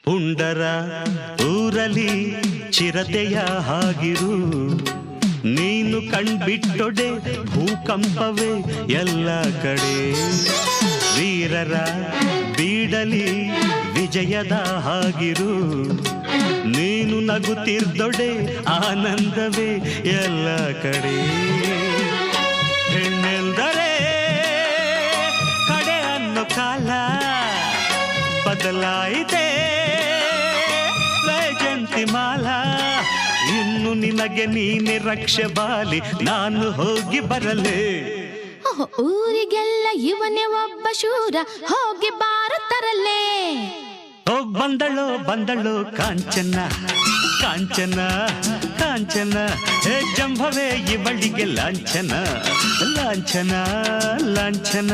ಪುಂಡರ ಊರಲಿ ಚಿರತೆಯ ಹಾಗಿರು, ನೀನು ಕಣ್ಬಿಟ್ಟೊಡೆ ಭೂಕಂಪವೇ ಎಲ್ಲ ಕಡೆ. ವೀರರ ಬೀಡಲಿ ವಿಜಯದ ಹಾಗಿರು, ನೀನು ನಗುತ್ತಿರ್ದೊಡೆ ಆನಂದವೇ ಎಲ್ಲ ಕಡೆ. ಹೆಣ್ಣೆಂದರೆ ಕಡೆ ಅನ್ನೋ ಕಾಲ ಬದಲಾಯಿತೆ ವೈಜಂತಿಮಾಲ. ಇನ್ನು ನಿನಗೆ ನೀನೆ ರಕ್ಷೆ ಬಾಲಿ, ನಾನು ಹೋಗಿ ಬರಲೇ. ಊರಿಗೆಲ್ಲ ಇವನೇ ಒಬ್ಬ ಶೂರ, ಹೋಗಿ ಬಾರತರಲ್ಲೇ. ಬಂದಳೋ ಬಂದಳೋ ಕಾಂಚನ ಕಾಂಚನ ಕಾಂಚನ, ಹೇ ಜಂಭವೇ ಇವಳಿಗೆ ಲಾಂಛನ ಲಾಂಛನ ಲಾಂಛನ.